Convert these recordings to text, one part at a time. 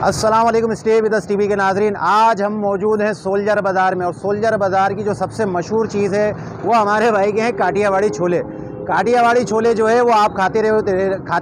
अस्सलाम वालेकुम stay with us TV के नाजरीन। आज हम मौजूद हैं सोल्जर बाज़ार में और सोल्जर बाज़ार की जो सबसे मशहूर चीज़ है वो हमारे भाई के हैं काठियावाड़ी छोले। काठियावाड़ी छोले जो है वो आप खाते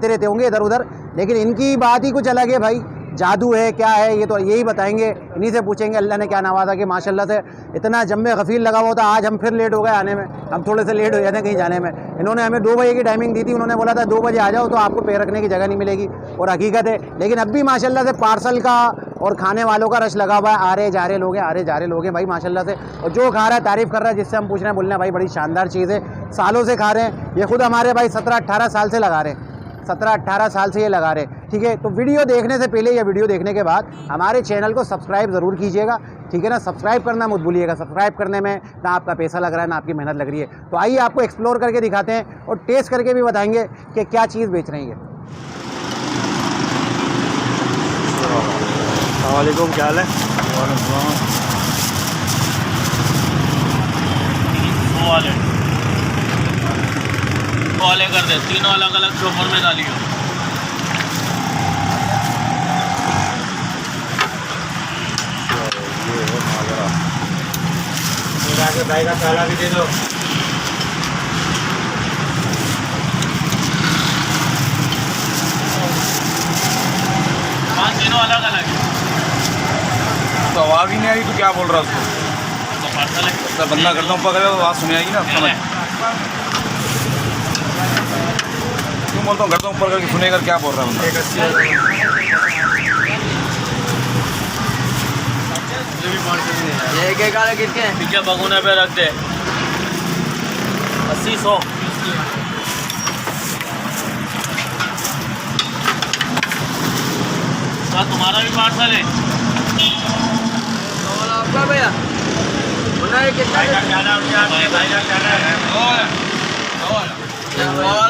रहते होंगे इधर उधर, लेकिन इनकी बात ही कुछ अलग है भाई। जादू है क्या है ये तो यही बताएंगे, इन्हीं से पूछेंगे अल्लाह ने क्या नवाजा कि माशाल्लाह से इतना जम्मे गफील लगा हुआ था। आज हम फिर लेट हो गए आने में, हम थोड़े से लेट हो जाते हैं कहीं जाने में। इन्होंने हमें 2 बजे की टाइमिंग दी थी, उन्होंने बोला था 2 बजे आ जाओ तो आपको पैर रखने की जगह नहीं मिलेगी, और हकीकत है। लेकिन अब भी माशाल्लाह से पार्सल का और खाने वालों का रश लगा हुआ है। आ रहे जा रहे लोग हैं, आ रहे जा रहे लोग हैं भाई माशाल्लाह से। और जो खा रहा है तारीफ़ कर रहा है, जिससे हम पूछ रहे हैं बोल रहे हैं भाई बड़ी शानदार चीज़ है, सालों से खा रहे हैं। ये खुद हमारे भाई 17-18 साल से लगा रहे हैं, 17-18 साल से ये लगा रहे हैं, ठीक है। तो वीडियो देखने से पहले या वीडियो देखने के बाद हमारे चैनल को सब्सक्राइब ज़रूर कीजिएगा, ठीक है ना। सब्सक्राइब करना मत भूलिएगा, सब्सक्राइब करने में ना आपका पैसा लग रहा है ना आपकी मेहनत लग रही है। तो आइए आपको एक्सप्लोर करके दिखाते हैं और टेस्ट करके भी बताएंगे कि क्या चीज़ बेच रही है। वालेकुम, क्या हाल है? वाले कर दे, तीनों अलग अलग चोपर में डालियो। भाई का साला भी दे दो। तीनों अलग अलग है। तो आवाज़ ही नहीं आई, तो क्या बोल रहा उसको? तो पार्सल है, तो बंदा करता हूँ पकड़े तो आवाज़ सुनी आएगी ना, समझ। क्यों बोलता हूँ करता हूँ ऊपर करके सुनेगा क्या बोल रहा है बंदा। ये क्या काले कितने पीछे बगुने पे रख दे। 80-100 तुम्हारा भी पार्सल है आपका भैया।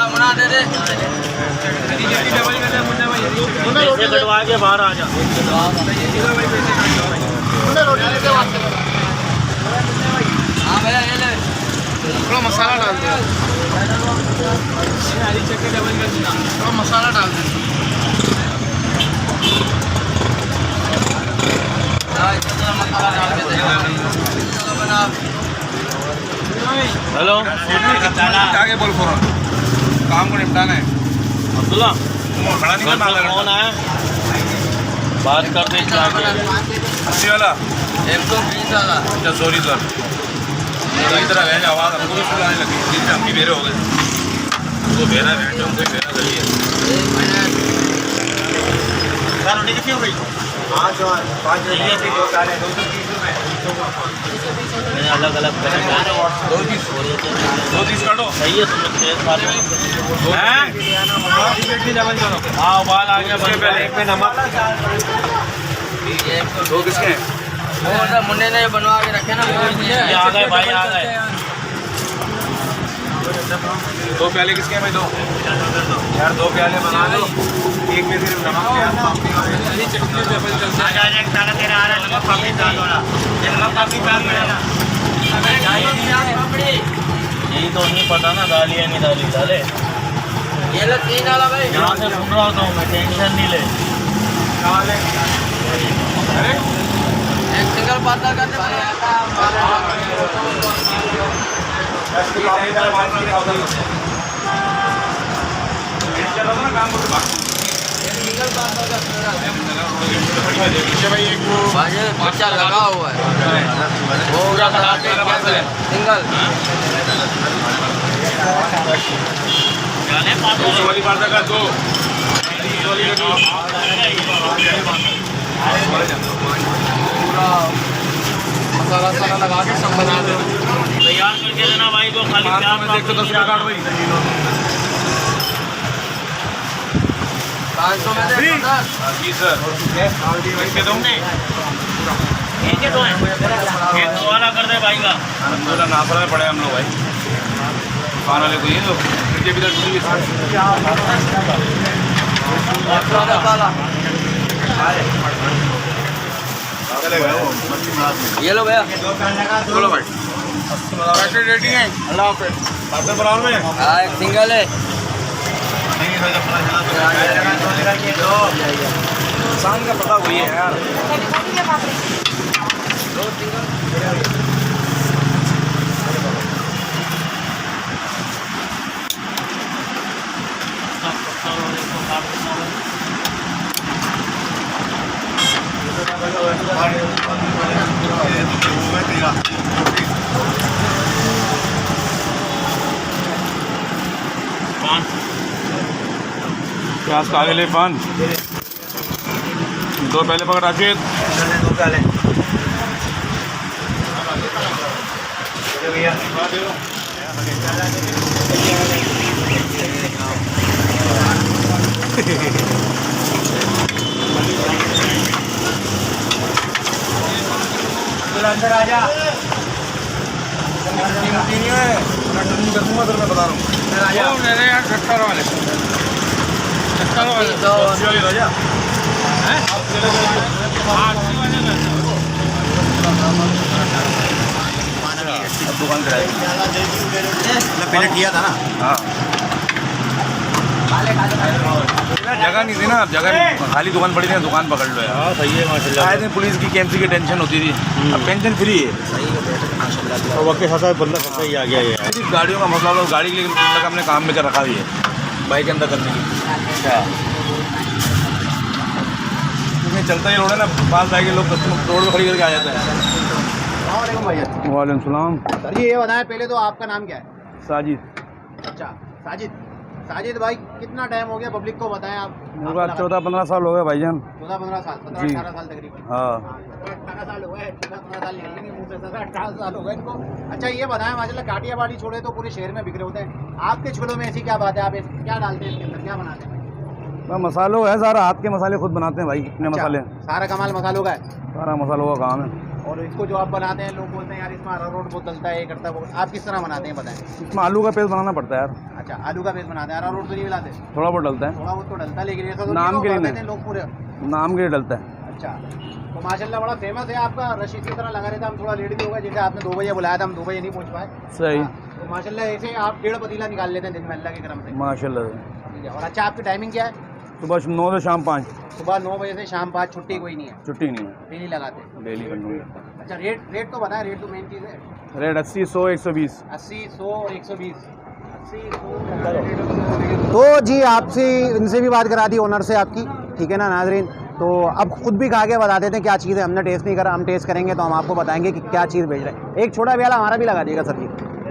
मुना दे दे, कटवा के बाहर आ जा। हाँ भैया ये ले, थोड़ा मसाला डाल दे, थोड़ा मसाला डाल दे। हेलो, आगे बोल फोन, काम को निपटाना है। अब्दुल्ला खड़ा नहीं करना, कौन आया बात कर दे। 80 वाला 120 वाला। अच्छा सॉरी सर, इधर आ गया आवाज़ हमको भी सुनाने लगी, जिससे हम भी बेरे हो गए। वो बेरा बैठे हमको बेरा करिए सर। उन्हें कितनी हो गई? 5 और 5 अलग अलग करेंगे। 2 पीस काटो, सही है, समझते हैं सारे हैं। हाँ उबाल आ गया, एक में नमक। 2 किसके हैं? वो मुन्ने ने बनवा के रखे ना, ये आ गए भाई, आ गए। 2 प्याले किसके हैं भाई? 2 यार, 2 प्याले बना दो, एक में सिर्फ नमक यही तो नहीं पता ना, दाली है नहीं दाली डाले। ये लो 3 वाला भाई, यहाँ से सुन रहा होता हूँ मैं, टेंशन नहीं ले। एक सिंगल पाता करते बच्चा लगा हुआ है वो पूरा सिंगल वाली बात का 2 मसाला साला लगा के सब बना दो, तैयार करके देना भाई को। खाली 110 रुपये काट भाई, 500 में दे जी सर। इसके दो एक ही 2 है, एक वाला कर दे भाई का। पूरा नाफरा में पड़े हम लोग भाई, खाने वाले को ये लो, इनके भी ये लो भैया, बोलो भाई। पैकेट रेडी है, अल्लाह हाफ़िज़। पार्सल बराबर में। हाँ एक सिंगल है। शाम का पता वही है यार। प्याज काले ले पान दो पहले पकड़ राशिद। दो डाले भैया। अंदर आ जा। नहीं है मैं कर दूंगा सर, मैं बता रहा हूँ। मेरे यार 70 वाले 70 वाले 80 वाले राजा हैं। अब दुकान पे पहले किया था ना। हाँ जगह नहीं थी ना, जगह खाली दुकान पड़ी थी, दुकान पकड़ लो यार। हाँ सही है माशाल्लाह। आए दिन पुलिस की केएमसी की टेंशन होती थी, अब पेंशन फ्री है। और वक्त के साथ बंदा सबसे ही आ गया ये। सिर्फ गाड़ियों का मसला होगा, गाड़ी के लिए लगा हमने काम में कर रखा हुई है बाइक के अंदर करने की। अच्छा क्योंकि चलता ही रोड है ना, पास जाएंगे लोग कस्टमर रोड पर खड़ी करके आ जाता है। वालेकुम सलाम। सर जी ये बताएं पहले तो आपका नाम क्या है? साजिद। अच्छा साजिद। साजिद भाई कितना टाइम हो गया पब्लिक को बताएं आप? मेरे पास 14-15 साल हो गए भाईजान। 14-15 साल, जी। 17-18 साल तकरीबन। हाँ 18 साल हो गए, 14-15 साल निकल लेंगे मुँह से, 18 साल हो गए इनको। अच्छा ये बताएं माशाल्लाह काठियावाड़ी छोले तो पूरे शहर में बिक्रे होते हैं, आपके छोलों में ऐसी क्या बात है? आप क्या डालते हैं इसके अंदर, क्या बनाते हैं? मसालों है सारा, हाथ के मसाले खुद बनाते हैं भाई। कितने अच्छा, मसाले, सारा कमाल मसालों का है। सारा मसालों का काम है। और इसको जो आप बनाते हैं लोग बोलते हैं यार इसमें अरारोट बहुत डलता है, ये करता है वो, आप किस तरह बनाते हैं बताएं? इसमें आलू का पेस्ट बनाना पड़ता है यार। अच्छा आलू का पेस्ट बनाते हैं, अरारोट तो नहीं मिलाते? थोड़ा बहुत डलता है, थोड़ा बहुत तो डलता है, लेकिन ऐसा तो नाम नहीं के लिए भर देते नहीं। हैं लोग पूरे। नाम के लिए डलता है। अच्छा तो माशाल्लाह बड़ा फेमस है आपका, रश इसी तरह लगा रहता है। हम थोड़ा लेट भी होगा, जैसे आपने 2 बजे बुलाया था, हम 2 बजे नहीं पहुंच पाए। सही। हाँ, तो माशाल्लाह ऐसे आप 1.5 पतीला निकाल लेते हैं दिन में अल्लाह के करम से। माशाल्लाह। और अच्छा आपकी टाइमिंग क्या है? सुबह 9 से शाम 5। सुबह 9 बजे से शाम 5, छुट्टी कोई नहीं है? छुट्टी नहीं है, डेली लगाते हैं? डेली कर लूँगी। अच्छा रेट तो बताएं, रेट तो मेन चीज़ है। रेट 80, 100, 120। 80, 100, 120। 80, 100। तो जी आपसे इनसे भी बात करा दी, ओनर से आपकी, ठीक है ना नाजरीन। तो अब खुद भी खा के बता देते हैं क्या चीज़ है। हमने टेस्ट नहीं करा, हम टेस्ट करेंगे तो हम आपको बताएंगे कि क्या चीज़ बेच रहे हैं। एक छोटा प्याला हमारा भी लगा दिएगा सर जी।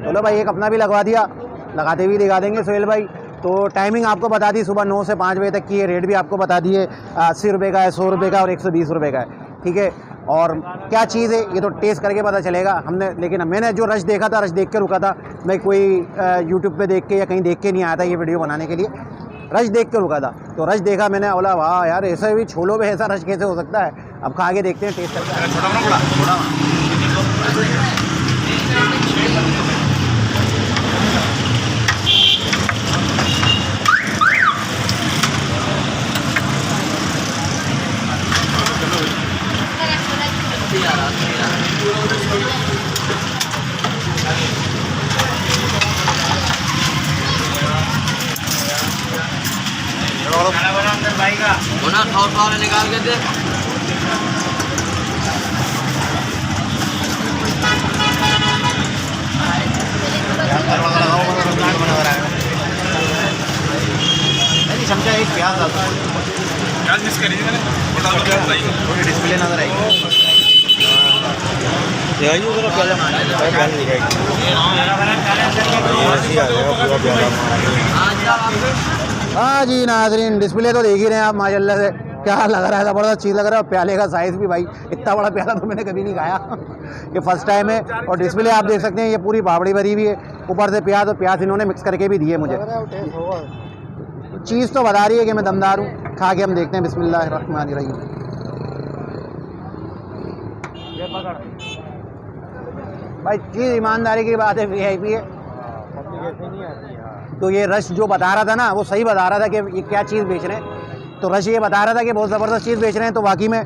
चलो भाई एक अपना भी लगवा दिया, लगाते भी दिखा देंगे सोहेल भाई। तो टाइमिंग आपको बता दी, सुबह 9 से 5 बजे तक की है। रेट भी आपको बता दिए, 80 रुपये का है, 100 रुपये का और 120 रुपये का है, ठीक है। और क्या चीज़ है ये तो टेस्ट करके पता चलेगा। हमने लेकिन मैंने जो रश देखा था, रश देख के रुका था मैं, कोई यूट्यूब पे देख के या कहीं देख के नहीं आया था ये वीडियो बनाने के लिए, रश देख के रुका था। तो रश देखा मैंने, बोला वाह यार ऐसा भी छोलों पे ऐसा रश कैसे हो सकता है। अब खा के देखते हैं, टेस्ट करके। भाई का निकाल के दे। चमचा एक प्याज डालता है, प्याज मिस करिए मैंने, थोड़ी डिस्प्ले नजर आएगी। हाँ जी नाजरीन, डिस्प्ले तो देख ही रहे हैं आप माशाल्लाह से, क्या लग रहा है, ज़बरदस्त चीज़ लग रहा है। प्याले का साइज़ भी भाई, इतना बड़ा प्याला तो मैंने कभी नहीं खाया ये फर्स्ट टाइम है। और डिस्प्ले आप देख सकते हैं, ये पूरी पापड़ी भरी हुई है, ऊपर से प्याज, और प्याज इन्होंने मिक्स करके भी दिए मुझे। चीज़ तो बता रही है कि मैं दमदार हूँ। खा के हम देखते हैं, बिस्मिल्लाहिर्रहमानिर्रहीम। भाई चीज़ ईमानदारी की बात है, VIP है। तो ये रश जो बता रहा था ना, वो सही बता रहा था कि ये क्या चीज़ बेच रहे हैं। तो रश ये बता रहा था कि बहुत ज़बरदस्त चीज़ बेच रहे हैं, तो वाकई में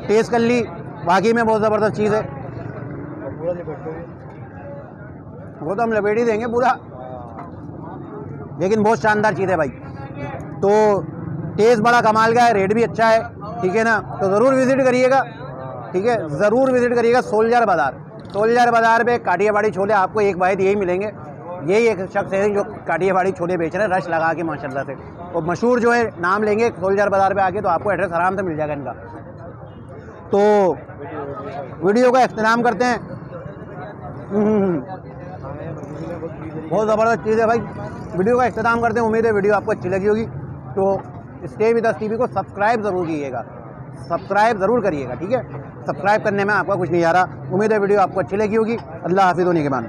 टेस्ट कर ली, वाकई में बहुत ज़बरदस्त चीज़ है। वो तो हम लपेट ही देंगे पूरा, लेकिन बहुत शानदार चीज़ है भाई। तो टेस्ट बड़ा कमाल का है, रेट भी अच्छा है, ठीक है ना। तो ज़रूर विज़िट करिएगा, ठीक है, ज़रूर विज़िट करिएगा सोल्जर बाज़ार। सोल्जर बाज़ार पे काठियावाड़ी छोले आपको एक वाहिद यही मिलेंगे। यही एक शख्स है जो काठियावाड़ी छोले बेच रहे हैं रश लगा के माशाल्लाह से। और मशहूर जो है नाम लेंगे सोल्जर बाज़ार पे आके तो आपको एड्रेस आराम से मिल जाएगा इनका। तो वीडियो का इख्तिताम करते हैं। बहुत ज़बरदस्त चीज़ है भाई। वीडियो का इख्तिताम करते हैं। उम्मीद है वीडियो आपको अच्छी लगी होगी। तो स्टे विद अस टीवी को सब्सक्राइब ज़रूर कीजिएगा, सब्सक्राइब ज़रूर करिएगा, ठीक है। सब्सक्राइब करने में आपका कुछ नहीं आ रहा। उम्मीद है वीडियो आपको अच्छी लगी होगी। अल्लाह हाफिज़ होने के बाद।